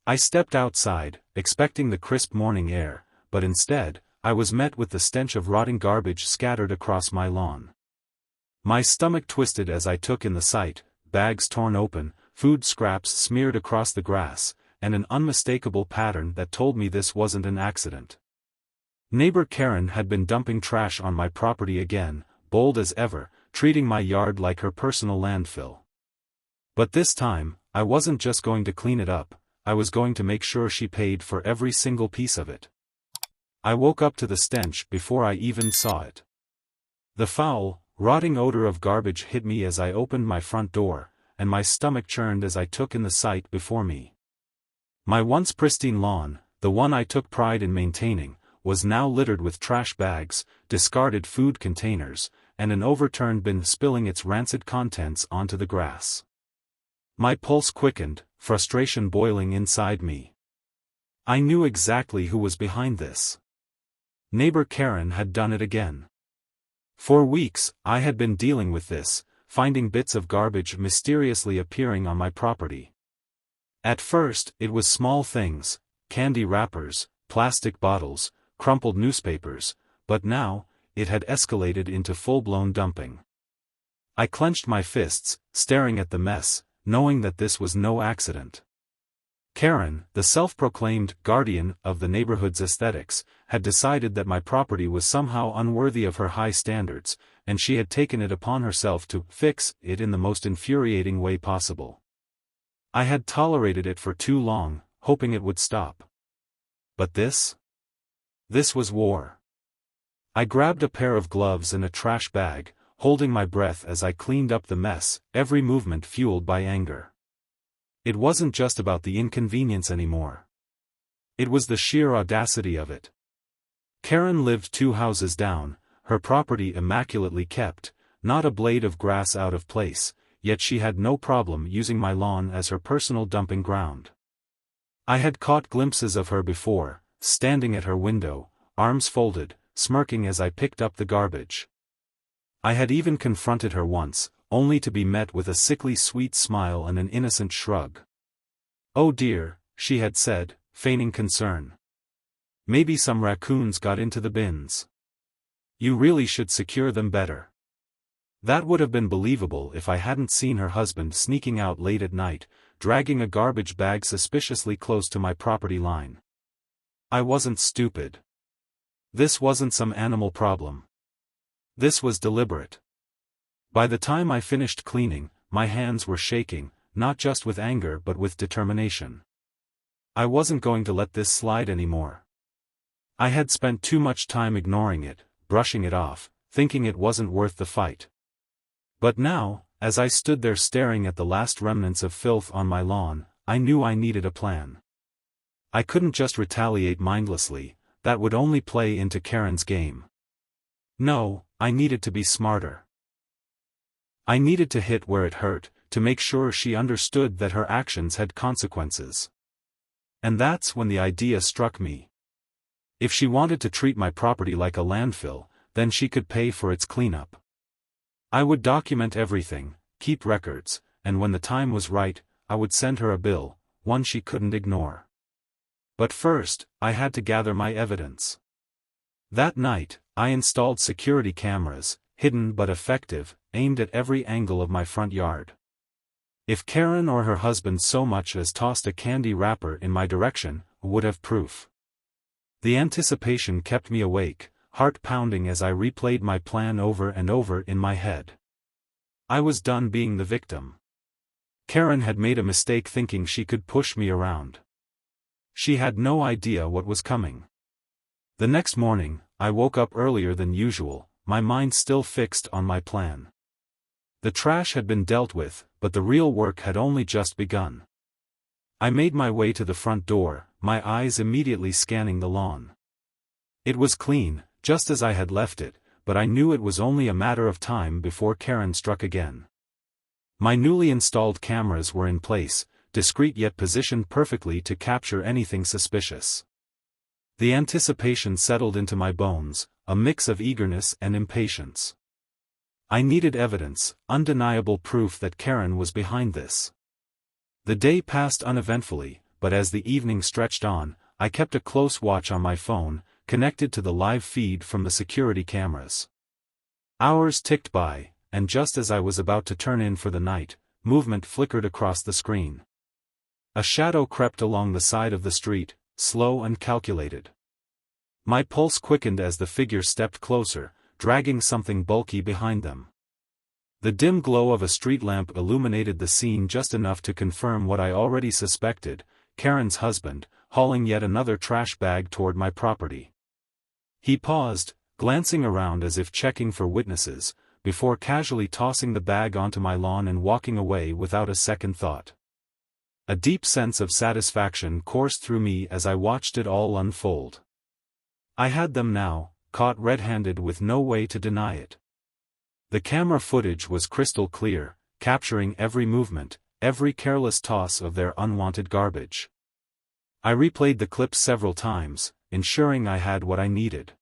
I stepped outside, expecting the crisp morning air, but instead, I was met with the stench of rotting garbage scattered across my lawn. My stomach twisted as I took in the sight: bags torn open, food scraps smeared across the grass, and an unmistakable pattern that told me this wasn't an accident. Neighbor Karen had been dumping trash on my property again, bold as ever, treating my yard like her personal landfill. But this time, I wasn't just going to clean it up, I was going to make sure she paid for every single piece of it. I woke up to the stench before I even saw it. The foul, rotting odor of garbage hit me as I opened my front door, and my stomach churned as I took in the sight before me. My once pristine lawn, the one I took pride in maintaining, was now littered with trash bags, discarded food containers, and an overturned bin spilling its rancid contents onto the grass. My pulse quickened, frustration boiling inside me. I knew exactly who was behind this. Neighbor Karen had done it again. For weeks, I had been dealing with this, finding bits of garbage mysteriously appearing on my property. At first, it was small things: candy wrappers, plastic bottles, crumpled newspapers, but now, it had escalated into full-blown dumping. I clenched my fists, staring at the mess, knowing that this was no accident. Karen, the self-proclaimed guardian of the neighborhood's aesthetics, had decided that my property was somehow unworthy of her high standards, and she had taken it upon herself to fix it in the most infuriating way possible. I had tolerated it for too long, hoping it would stop. But this? This was war. I grabbed a pair of gloves and a trash bag, holding my breath as I cleaned up the mess, every movement fueled by anger. It wasn't just about the inconvenience anymore. It was the sheer audacity of it. Karen lived 2 houses down, her property immaculately kept, not a blade of grass out of place, yet she had no problem using my lawn as her personal dumping ground. I had caught glimpses of her before, standing at her window, arms folded, smirking as I picked up the garbage. I had even confronted her once, only to be met with a sickly sweet smile and an innocent shrug. "Oh dear," she had said, feigning concern. "Maybe some raccoons got into the bins. You really should secure them better." That would have been believable if I hadn't seen her husband sneaking out late at night, dragging a garbage bag suspiciously close to my property line. I wasn't stupid. This wasn't some animal problem. This was deliberate. By the time I finished cleaning, my hands were shaking, not just with anger but with determination. I wasn't going to let this slide anymore. I had spent too much time ignoring it, brushing it off, thinking it wasn't worth the fight. But now, as I stood there staring at the last remnants of filth on my lawn, I knew I needed a plan. I couldn't just retaliate mindlessly, that would only play into Karen's game. No, I needed to be smarter. I needed to hit where it hurt, to make sure she understood that her actions had consequences. And that's when the idea struck me. If she wanted to treat my property like a landfill, then she could pay for its cleanup. I would document everything, keep records, and when the time was right, I would send her a bill, one she couldn't ignore. But first, I had to gather my evidence. That night, I installed security cameras, hidden but effective, aimed at every angle of my front yard. If Karen or her husband so much as tossed a candy wrapper in my direction, I would have proof. The anticipation kept me awake, heart pounding as I replayed my plan over and over in my head. I was done being the victim. Karen had made a mistake thinking she could push me around. She had no idea what was coming. The next morning, I woke up earlier than usual, my mind still fixed on my plan. The trash had been dealt with, but the real work had only just begun. I made my way to the front door, my eyes immediately scanning the lawn. It was clean, just as I had left it, but I knew it was only a matter of time before Karen struck again. My newly installed cameras were in place, discreet yet positioned perfectly to capture anything suspicious. The anticipation settled into my bones, a mix of eagerness and impatience. I needed evidence, undeniable proof that Karen was behind this. The day passed uneventfully, but as the evening stretched on, I kept a close watch on my phone, connected to the live feed from the security cameras. Hours ticked by, and just as I was about to turn in for the night, movement flickered across the screen. A shadow crept along the side of the street, slow and calculated. My pulse quickened as the figure stepped closer, dragging something bulky behind them. The dim glow of a street lamp illuminated the scene just enough to confirm what I already suspected: Karen's husband, hauling yet another trash bag toward my property. He paused, glancing around as if checking for witnesses, before casually tossing the bag onto my lawn and walking away without a second thought. A deep sense of satisfaction coursed through me as I watched it all unfold. I had them now, caught red-handed with no way to deny it. The camera footage was crystal clear, capturing every movement, every careless toss of their unwanted garbage. I replayed the clips several times, ensuring I had what I needed.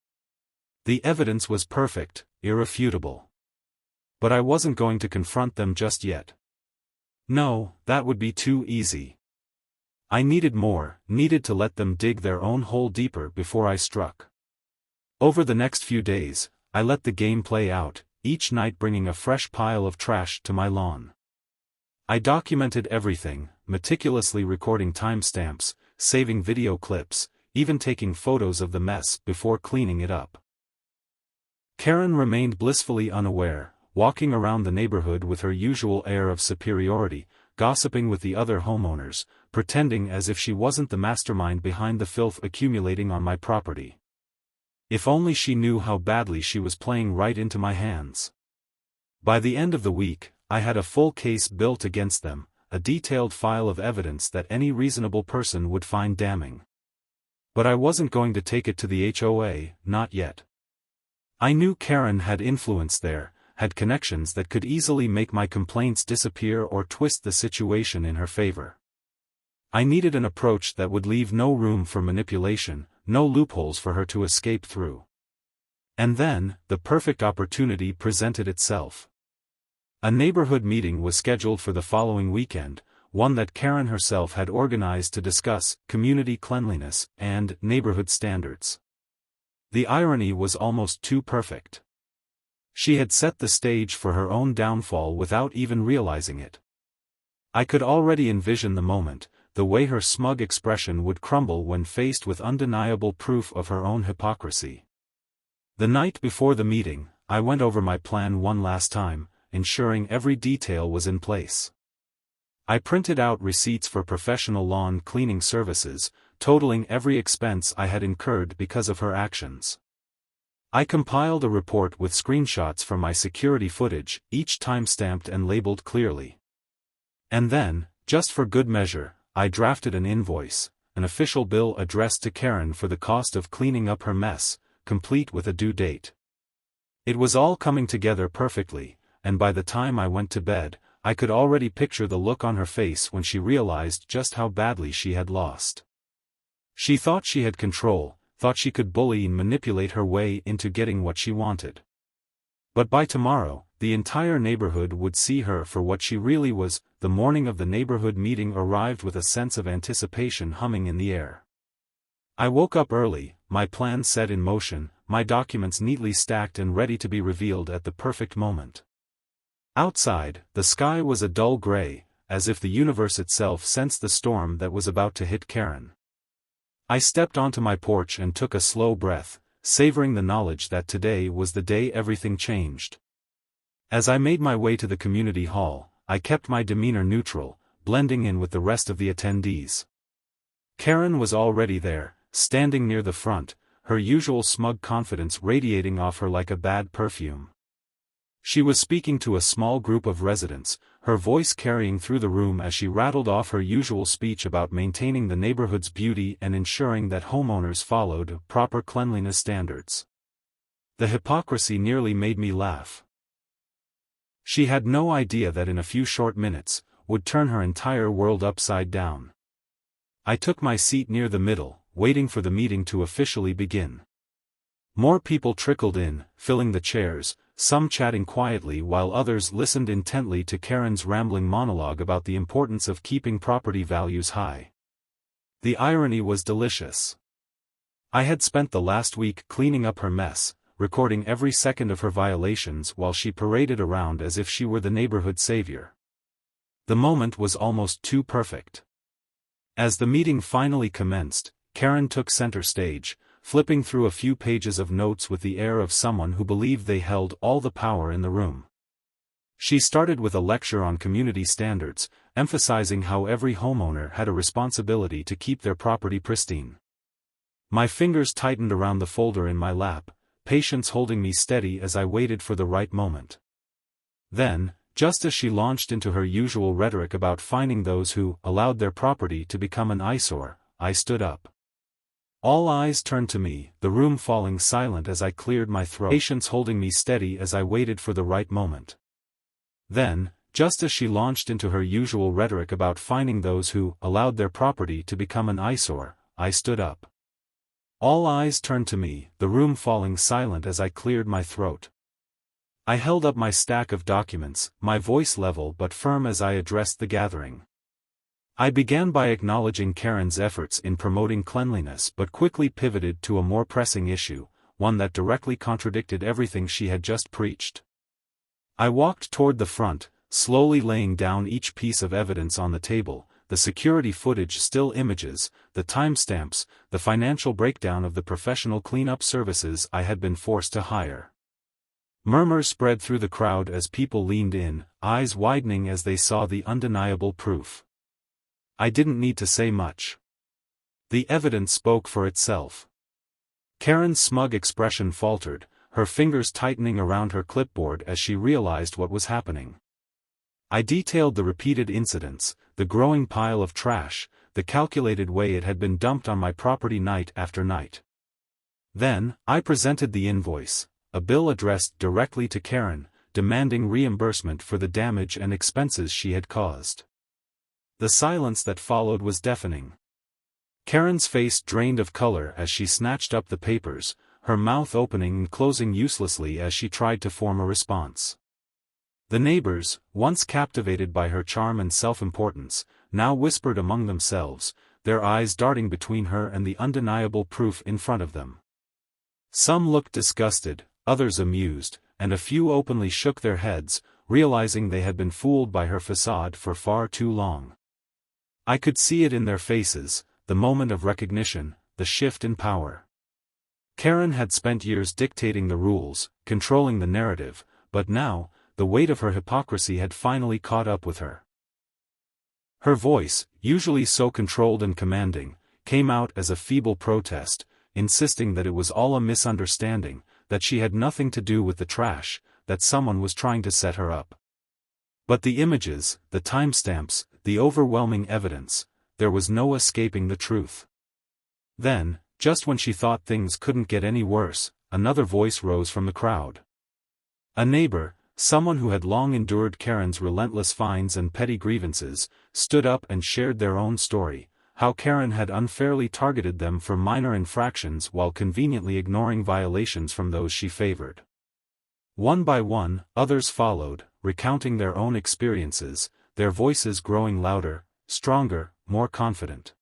The evidence was perfect, irrefutable. But I wasn't going to confront them just yet. No, that would be too easy. I needed more, needed to let them dig their own hole deeper before I struck. Over the next few days, I let the game play out, each night bringing a fresh pile of trash to my lawn. I documented everything, meticulously recording timestamps, saving video clips, even taking photos of the mess before cleaning it up. Karen remained blissfully unaware, walking around the neighborhood with her usual air of superiority, gossiping with the other homeowners, pretending as if she wasn't the mastermind behind the filth accumulating on my property. If only she knew how badly she was playing right into my hands. By the end of the week, I had a full case built against them, a detailed file of evidence that any reasonable person would find damning. But I wasn't going to take it to the HOA, not yet. I knew Karen had influence there, had connections that could easily make my complaints disappear or twist the situation in her favor. I needed an approach that would leave no room for manipulation, no loopholes for her to escape through. And then, the perfect opportunity presented itself. A neighborhood meeting was scheduled for the following weekend, one that Karen herself had organized to discuss community cleanliness and neighborhood standards. The irony was almost too perfect. She had set the stage for her own downfall without even realizing it. I could already envision the moment, the way her smug expression would crumble when faced with undeniable proof of her own hypocrisy. The night before the meeting, I went over my plan one last time, ensuring every detail was in place. I printed out receipts for professional lawn cleaning services, totaling every expense I had incurred because of her actions. I compiled a report with screenshots from my security footage, each timestamped and labeled clearly. And then, just for good measure, I drafted an invoice, an official bill addressed to Karen for the cost of cleaning up her mess, complete with a due date. It was all coming together perfectly, and by the time I went to bed, I could already picture the look on her face when she realized just how badly she had lost. She thought she had control, thought she could bully and manipulate her way into getting what she wanted. But by tomorrow, the entire neighborhood would see her for what she really was. The morning of the neighborhood meeting arrived with a sense of anticipation humming in the air. I woke up early, my plan set in motion, my documents neatly stacked and ready to be revealed at the perfect moment. Outside, the sky was a dull gray, as if the universe itself sensed the storm that was about to hit Karen. I stepped onto my porch and took a slow breath, savoring the knowledge that today was the day everything changed. As I made my way to the community hall, I kept my demeanor neutral, blending in with the rest of the attendees. Karen was already there, standing near the front, her usual smug confidence radiating off her like a bad perfume. She was speaking to a small group of residents, her voice carrying through the room as she rattled off her usual speech about maintaining the neighborhood's beauty and ensuring that homeowners followed proper cleanliness standards. The hypocrisy nearly made me laugh. She had no idea that in a few short minutes, would turn her entire world upside down. I took my seat near the middle, waiting for the meeting to officially begin. More people trickled in, filling the chairs, some chatting quietly while others listened intently to Karen's rambling monologue about the importance of keeping property values high. The irony was delicious. I had spent the last week cleaning up her mess, recording every second of her violations while she paraded around as if she were the neighborhood savior. The moment was almost too perfect. As the meeting finally commenced, Karen took center stage, flipping through a few pages of notes with the air of someone who believed they held all the power in the room. She started with a lecture on community standards, emphasizing how every homeowner had a responsibility to keep their property pristine. My fingers tightened around the folder in my lap, patience holding me steady as I waited for the right moment. Then, just as she launched into her usual rhetoric about fining those who allowed their property to become an eyesore, I stood up. All eyes turned to me, the room falling silent as I cleared my throat, patience holding me steady as I waited for the right moment. Then, just as she launched into her usual rhetoric about fining those who allowed their property to become an eyesore, I stood up. All eyes turned to me, the room falling silent as I cleared my throat. I held up my stack of documents, my voice level but firm as I addressed the gathering. I began by acknowledging Karen's efforts in promoting cleanliness but quickly pivoted to a more pressing issue, one that directly contradicted everything she had just preached. I walked toward the front, slowly laying down each piece of evidence on the table, the security footage, still images, the timestamps, the financial breakdown of the professional cleanup services I had been forced to hire. Murmurs spread through the crowd as people leaned in, eyes widening as they saw the undeniable proof. I didn't need to say much. The evidence spoke for itself. Karen's smug expression faltered, her fingers tightening around her clipboard as she realized what was happening. I detailed the repeated incidents, the growing pile of trash, the calculated way it had been dumped on my property night after night. Then, I presented the invoice, a bill addressed directly to Karen, demanding reimbursement for the damage and expenses she had caused. The silence that followed was deafening. Karen's face drained of color as she snatched up the papers, her mouth opening and closing uselessly as she tried to form a response. The neighbors, once captivated by her charm and self-importance, now whispered among themselves, their eyes darting between her and the undeniable proof in front of them. Some looked disgusted, others amused, and a few openly shook their heads, realizing they had been fooled by her facade for far too long. I could see it in their faces, the moment of recognition, the shift in power. Karen had spent years dictating the rules, controlling the narrative, but now, the weight of her hypocrisy had finally caught up with her. Her voice, usually so controlled and commanding, came out as a feeble protest, insisting that it was all a misunderstanding, that she had nothing to do with the trash, that someone was trying to set her up. But the images, the timestamps, the overwhelming evidence, there was no escaping the truth. Then, just when she thought things couldn't get any worse, another voice rose from the crowd. A neighbor, someone who had long endured Karen's relentless fines and petty grievances, stood up and shared their own story, how Karen had unfairly targeted them for minor infractions while conveniently ignoring violations from those she favored. One by one, others followed, recounting their own experiences, their voices growing louder, stronger, more confident.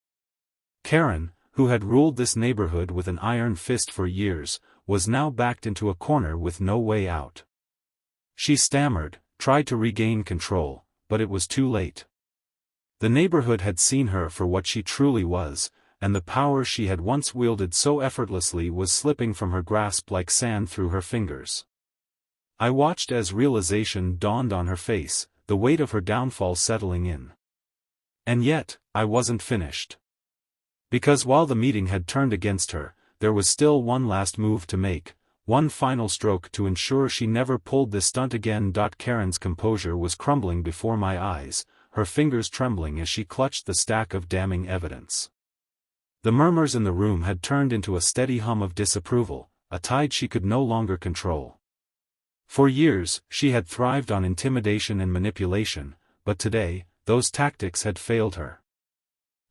Karen, who had ruled this neighborhood with an iron fist for years, was now backed into a corner with no way out. She stammered, tried to regain control, but it was too late. The neighborhood had seen her for what she truly was, and the power she had once wielded so effortlessly was slipping from her grasp like sand through her fingers. I watched as realization dawned on her face, the weight of her downfall settling in. And yet, I wasn't finished. Because while the meeting had turned against her, there was still one last move to make, one final stroke to ensure she never pulled this stunt again. Karen's composure was crumbling before my eyes, her fingers trembling as she clutched the stack of damning evidence. The murmurs in the room had turned into a steady hum of disapproval, a tide she could no longer control. For years, she had thrived on intimidation and manipulation, but today, those tactics had failed her.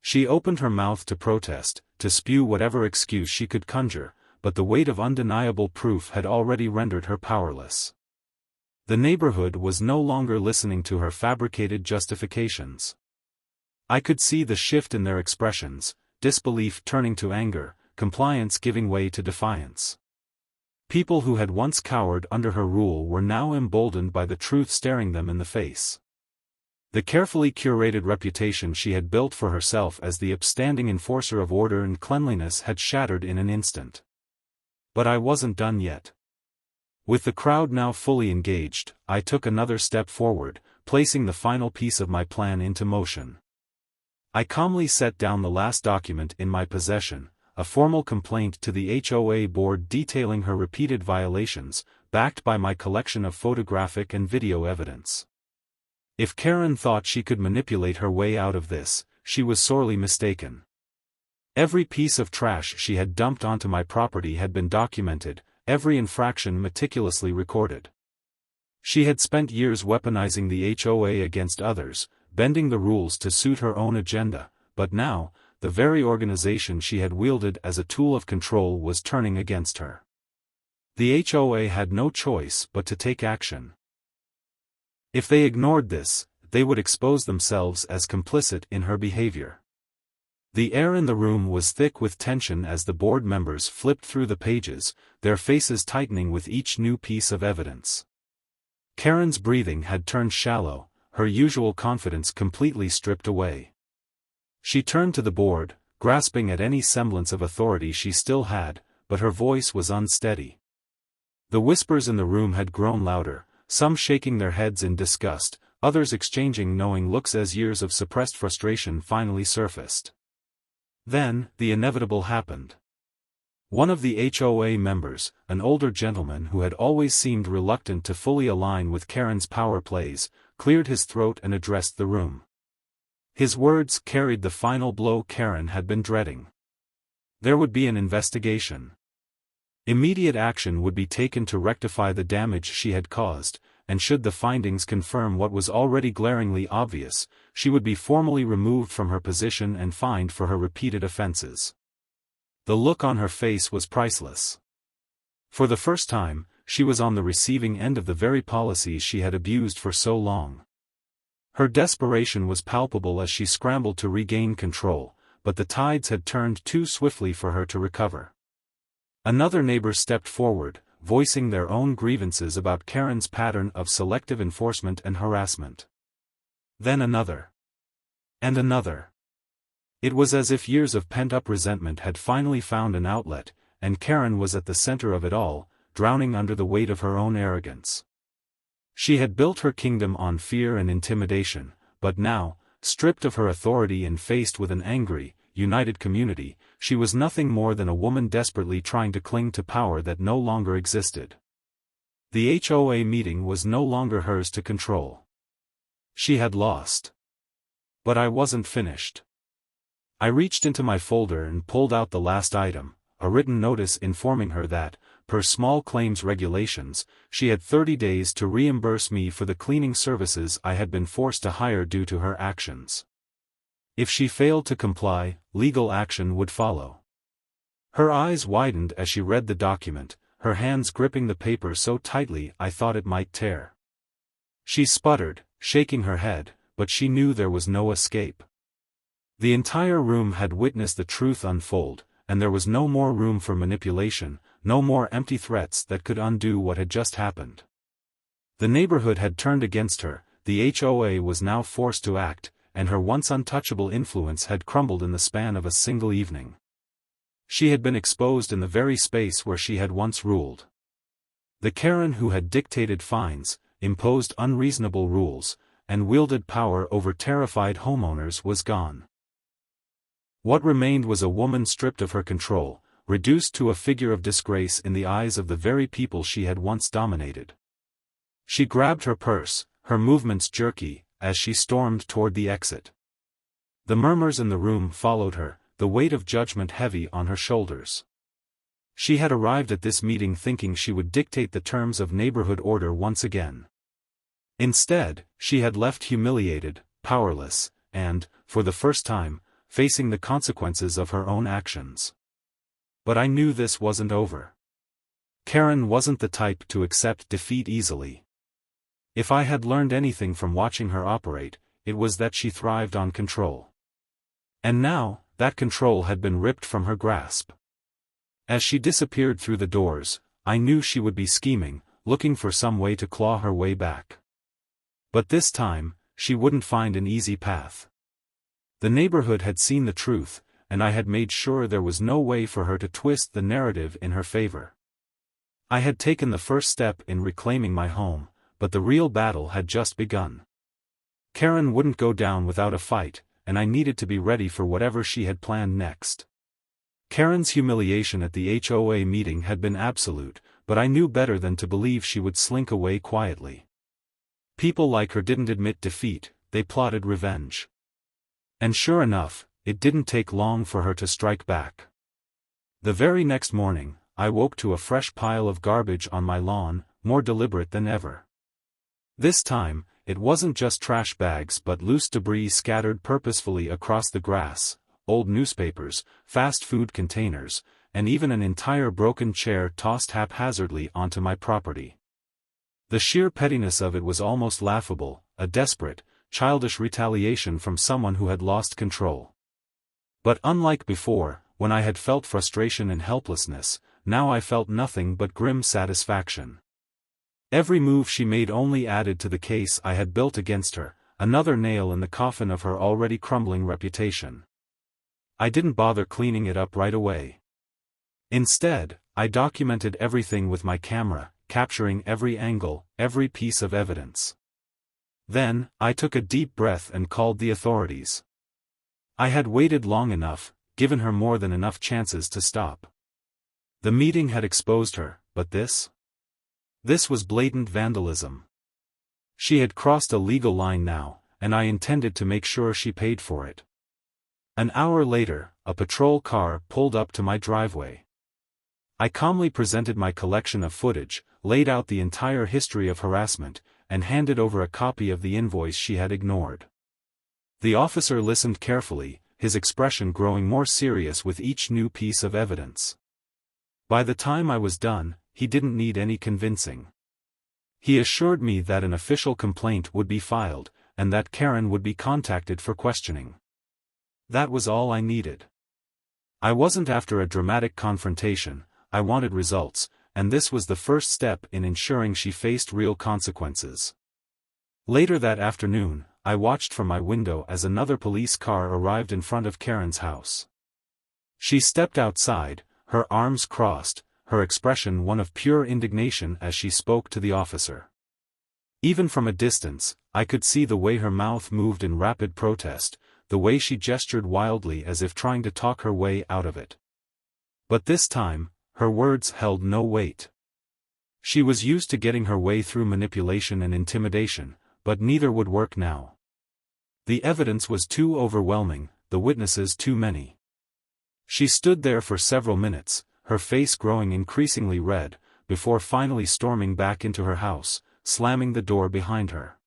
She opened her mouth to protest, to spew whatever excuse she could conjure, but the weight of undeniable proof had already rendered her powerless. The neighborhood was no longer listening to her fabricated justifications. I could see the shift in their expressions, disbelief turning to anger, compliance giving way to defiance. People who had once cowered under her rule were now emboldened by the truth staring them in the face. The carefully curated reputation she had built for herself as the upstanding enforcer of order and cleanliness had shattered in an instant. But I wasn't done yet. With the crowd now fully engaged, I took another step forward, placing the final piece of my plan into motion. I calmly set down the last document in my possession, a formal complaint to the HOA board detailing her repeated violations, backed by my collection of photographic and video evidence. If Karen thought she could manipulate her way out of this, she was sorely mistaken. Every piece of trash she had dumped onto my property had been documented, every infraction meticulously recorded. She had spent years weaponizing the HOA against others, bending the rules to suit her own agenda, but now, the very organization she had wielded as a tool of control was turning against her. The HOA had no choice but to take action. If they ignored this, they would expose themselves as complicit in her behavior. The air in the room was thick with tension as the board members flipped through the pages, their faces tightening with each new piece of evidence. Karen's breathing had turned shallow, her usual confidence completely stripped away. She turned to the board, grasping at any semblance of authority she still had, but her voice was unsteady. The whispers in the room had grown louder, some shaking their heads in disgust, others exchanging knowing looks as years of suppressed frustration finally surfaced. Then, the inevitable happened. One of the HOA members, an older gentleman who had always seemed reluctant to fully align with Karen's power plays, cleared his throat and addressed the room. His words carried the final blow Karen had been dreading. There would be an investigation. Immediate action would be taken to rectify the damage she had caused, and should the findings confirm what was already glaringly obvious, she would be formally removed from her position and fined for her repeated offenses. The look on her face was priceless. For the first time, she was on the receiving end of the very policies she had abused for so long. Her desperation was palpable as she scrambled to regain control, but the tides had turned too swiftly for her to recover. Another neighbor stepped forward, voicing their own grievances about Karen's pattern of selective enforcement and harassment. Then another. And another. It was as if years of pent-up resentment had finally found an outlet, and Karen was at the center of it all, drowning under the weight of her own arrogance. She had built her kingdom on fear and intimidation, but now, stripped of her authority and faced with an angry, united community, she was nothing more than a woman desperately trying to cling to power that no longer existed. The HOA meeting was no longer hers to control. She had lost. But I wasn't finished. I reached into my folder and pulled out the last item, a written notice informing her that, per small claims regulations, she had 30 days to reimburse me for the cleaning services I had been forced to hire due to her actions. If she failed to comply, legal action would follow. Her eyes widened as she read the document, her hands gripping the paper so tightly I thought it might tear. She sputtered, shaking her head, but she knew there was no escape. The entire room had witnessed the truth unfold, and there was no more room for manipulation, no more empty threats that could undo what had just happened. The neighborhood had turned against her, the HOA was now forced to act, and her once untouchable influence had crumbled in the span of a single evening. She had been exposed in the very space where she had once ruled. The Karen who had dictated fines, imposed unreasonable rules, and wielded power over terrified homeowners was gone. What remained was a woman stripped of her control, reduced to a figure of disgrace in the eyes of the very people she had once dominated. She grabbed her purse, her movements jerky, as she stormed toward the exit. The murmurs in the room followed her, the weight of judgment heavy on her shoulders. She had arrived at this meeting thinking she would dictate the terms of neighborhood order once again. Instead, she had left humiliated, powerless, and, for the first time, facing the consequences of her own actions. But I knew this wasn't over. Karen wasn't the type to accept defeat easily. If I had learned anything from watching her operate, it was that she thrived on control. And now, that control had been ripped from her grasp. As she disappeared through the doors, I knew she would be scheming, looking for some way to claw her way back. But this time, she wouldn't find an easy path. The neighborhood had seen the truth, and I had made sure there was no way for her to twist the narrative in her favor. I had taken the first step in reclaiming my home, but the real battle had just begun. Karen wouldn't go down without a fight, and I needed to be ready for whatever she had planned next. Karen's humiliation at the HOA meeting had been absolute, but I knew better than to believe she would slink away quietly. People like her didn't admit defeat, they plotted revenge. And sure enough, it didn't take long for her to strike back. The very next morning, I woke to a fresh pile of garbage on my lawn, more deliberate than ever. This time, it wasn't just trash bags but loose debris scattered purposefully across the grass, old newspapers, fast food containers, and even an entire broken chair tossed haphazardly onto my property. The sheer pettiness of it was almost laughable, a desperate, childish retaliation from someone who had lost control. But unlike before, when I had felt frustration and helplessness, now I felt nothing but grim satisfaction. Every move she made only added to the case I had built against her, another nail in the coffin of her already crumbling reputation. I didn't bother cleaning it up right away. Instead, I documented everything with my camera, capturing every angle, every piece of evidence. Then, I took a deep breath and called the authorities. I had waited long enough, given her more than enough chances to stop. The meeting had exposed her, but this? This was blatant vandalism. She had crossed a legal line now, and I intended to make sure she paid for it. An hour later, a patrol car pulled up to my driveway. I calmly presented my collection of footage, laid out the entire history of harassment, and handed over a copy of the invoice she had ignored. The officer listened carefully, his expression growing more serious with each new piece of evidence. By the time I was done, he didn't need any convincing. He assured me that an official complaint would be filed, and that Karen would be contacted for questioning. That was all I needed. I wasn't after a dramatic confrontation, I wanted results, and this was the first step in ensuring she faced real consequences. Later that afternoon, I watched from my window as another police car arrived in front of Karen's house. She stepped outside, her arms crossed, her expression one of pure indignation as she spoke to the officer. Even from a distance, I could see the way her mouth moved in rapid protest, the way she gestured wildly as if trying to talk her way out of it. But this time, her words held no weight. She was used to getting her way through manipulation and intimidation, but neither would work now. The evidence was too overwhelming, the witnesses too many. She stood there for several minutes, her face growing increasingly red, before finally storming back into her house, slamming the door behind her.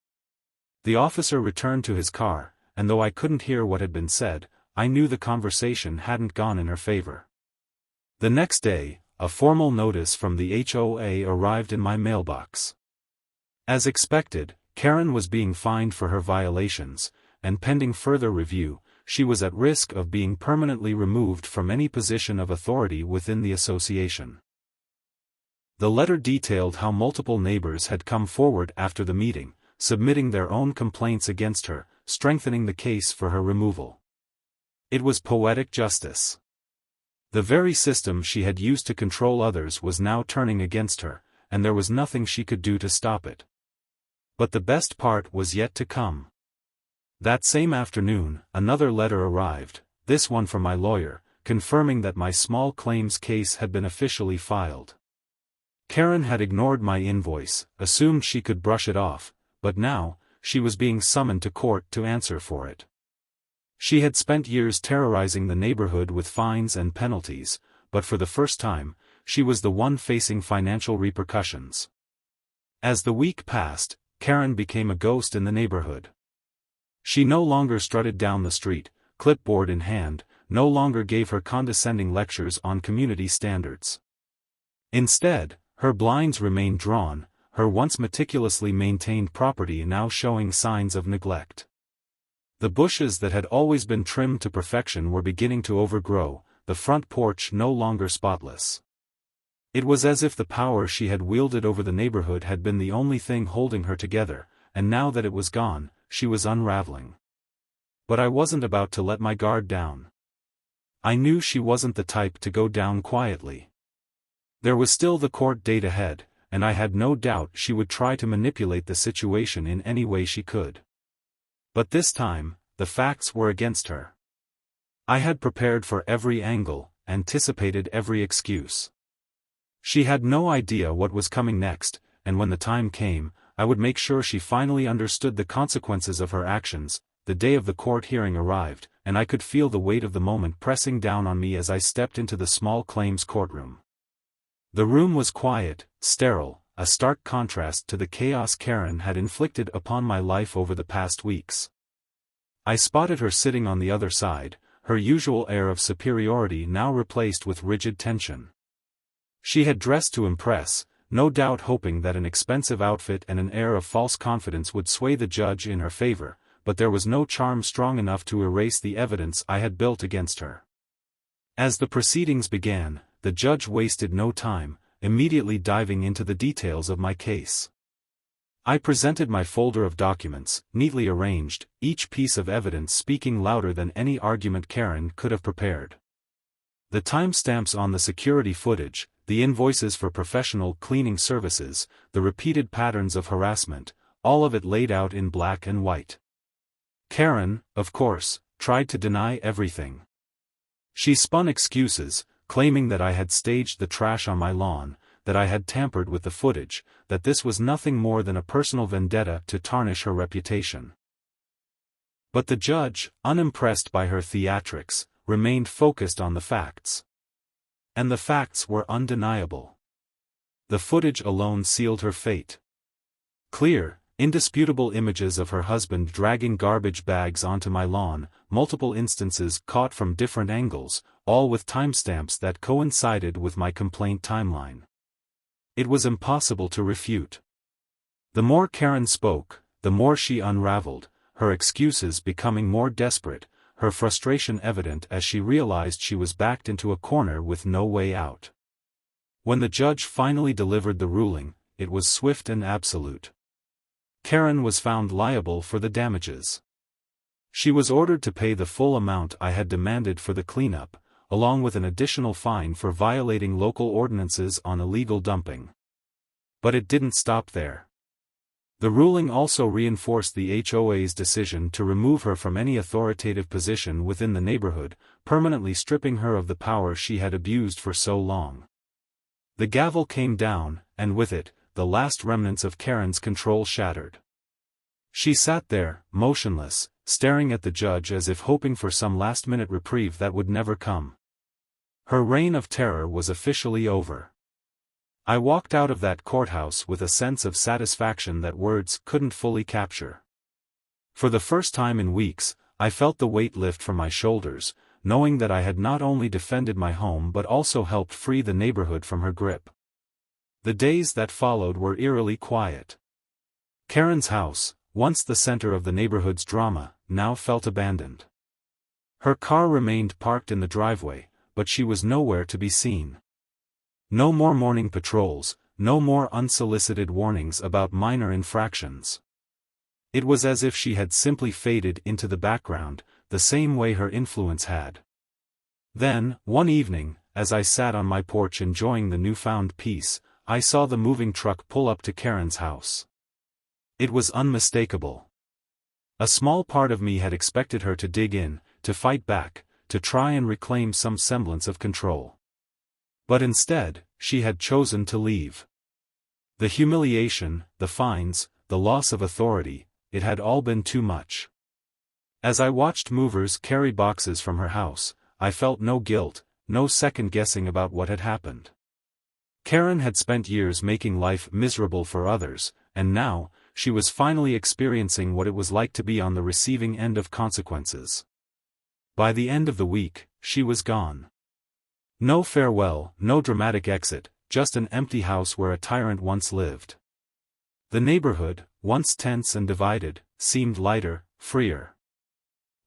The officer returned to his car, and though I couldn't hear what had been said, I knew the conversation hadn't gone in her favor. The next day, a formal notice from the HOA arrived in my mailbox. As expected, Karen was being fined for her violations, and pending further review, she was at risk of being permanently removed from any position of authority within the association. The letter detailed how multiple neighbors had come forward after the meeting, submitting their own complaints against her, strengthening the case for her removal. It was poetic justice. The very system she had used to control others was now turning against her, and there was nothing she could do to stop it. But the best part was yet to come. That same afternoon, another letter arrived, this one from my lawyer, confirming that my small claims case had been officially filed. Karen had ignored my invoice, assumed she could brush it off, but now, she was being summoned to court to answer for it. She had spent years terrorizing the neighborhood with fines and penalties, but for the first time, she was the one facing financial repercussions. As the week passed, Karen became a ghost in the neighborhood. She no longer strutted down the street, clipboard in hand, no longer gave her condescending lectures on community standards. Instead, her blinds remained drawn, her once meticulously maintained property now showing signs of neglect. The bushes that had always been trimmed to perfection were beginning to overgrow, the front porch no longer spotless. It was as if the power she had wielded over the neighborhood had been the only thing holding her together, and now that it was gone, she was unraveling. But I wasn't about to let my guard down. I knew she wasn't the type to go down quietly. There was still the court date ahead, and I had no doubt she would try to manipulate the situation in any way she could. But this time, the facts were against her. I had prepared for every angle, anticipated every excuse. She had no idea what was coming next, and when the time came, I would make sure she finally understood the consequences of her actions. The day of the court hearing arrived, and I could feel the weight of the moment pressing down on me as I stepped into the small claims courtroom. The room was quiet, sterile, a stark contrast to the chaos Karen had inflicted upon my life over the past weeks. I spotted her sitting on the other side, her usual air of superiority now replaced with rigid tension. She had dressed to impress, no doubt hoping that an expensive outfit and an air of false confidence would sway the judge in her favor, but there was no charm strong enough to erase the evidence I had built against her. As the proceedings began, the judge wasted no time, immediately diving into the details of my case. I presented my folder of documents, neatly arranged, each piece of evidence speaking louder than any argument Karen could have prepared. The timestamps on the security footage, the invoices for professional cleaning services, the repeated patterns of harassment, all of it laid out in black and white. Karen, of course, tried to deny everything. She spun excuses, claiming that I had staged the trash on my lawn, that I had tampered with the footage, that this was nothing more than a personal vendetta to tarnish her reputation. But the judge, unimpressed by her theatrics, remained focused on the facts. And the facts were undeniable. The footage alone sealed her fate. Clear, indisputable images of her husband dragging garbage bags onto my lawn, multiple instances caught from different angles, all with timestamps that coincided with my complaint timeline. It was impossible to refute. The more Karen spoke, the more she unraveled, her excuses becoming more desperate, her frustration evident as she realized she was backed into a corner with no way out. When the judge finally delivered the ruling, it was swift and absolute. Karen was found liable for the damages. She was ordered to pay the full amount I had demanded for the cleanup, along with an additional fine for violating local ordinances on illegal dumping. But it didn't stop there. The ruling also reinforced the HOA's decision to remove her from any authoritative position within the neighborhood, permanently stripping her of the power she had abused for so long. The gavel came down, and with it, the last remnants of Karen's control shattered. She sat there, motionless, staring at the judge as if hoping for some last-minute reprieve that would never come. Her reign of terror was officially over. I walked out of that courthouse with a sense of satisfaction that words couldn't fully capture. For the first time in weeks, I felt the weight lift from my shoulders, knowing that I had not only defended my home but also helped free the neighborhood from her grip. The days that followed were eerily quiet. Karen's house, once the center of the neighborhood's drama, now felt abandoned. Her car remained parked in the driveway, but she was nowhere to be seen. No more morning patrols, no more unsolicited warnings about minor infractions. It was as if she had simply faded into the background, the same way her influence had. Then, one evening, as I sat on my porch enjoying the newfound peace, I saw the moving truck pull up to Karen's house. It was unmistakable. A small part of me had expected her to dig in, to fight back, to try and reclaim some semblance of control. But instead, she had chosen to leave. The humiliation, the fines, the loss of authority, it had all been too much. As I watched movers carry boxes from her house, I felt no guilt, no second-guessing about what had happened. Karen had spent years making life miserable for others, and now, she was finally experiencing what it was like to be on the receiving end of consequences. By the end of the week, she was gone. No farewell, no dramatic exit, just an empty house where a tyrant once lived. The neighborhood, once tense and divided, seemed lighter, freer.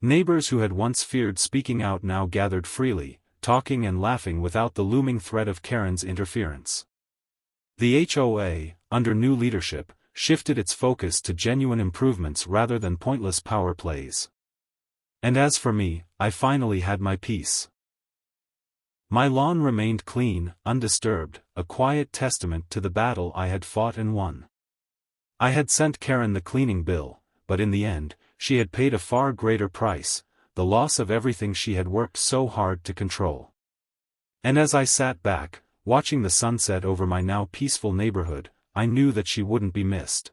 Neighbors who had once feared speaking out now gathered freely, talking and laughing without the looming threat of Karen's interference. The HOA, under new leadership, shifted its focus to genuine improvements rather than pointless power plays. And as for me, I finally had my peace. My lawn remained clean, undisturbed, a quiet testament to the battle I had fought and won. I had sent Karen the cleaning bill, but in the end, she had paid a far greater price, the loss of everything she had worked so hard to control. And as I sat back, watching the sunset over my now peaceful neighborhood, I knew that she wouldn't be missed.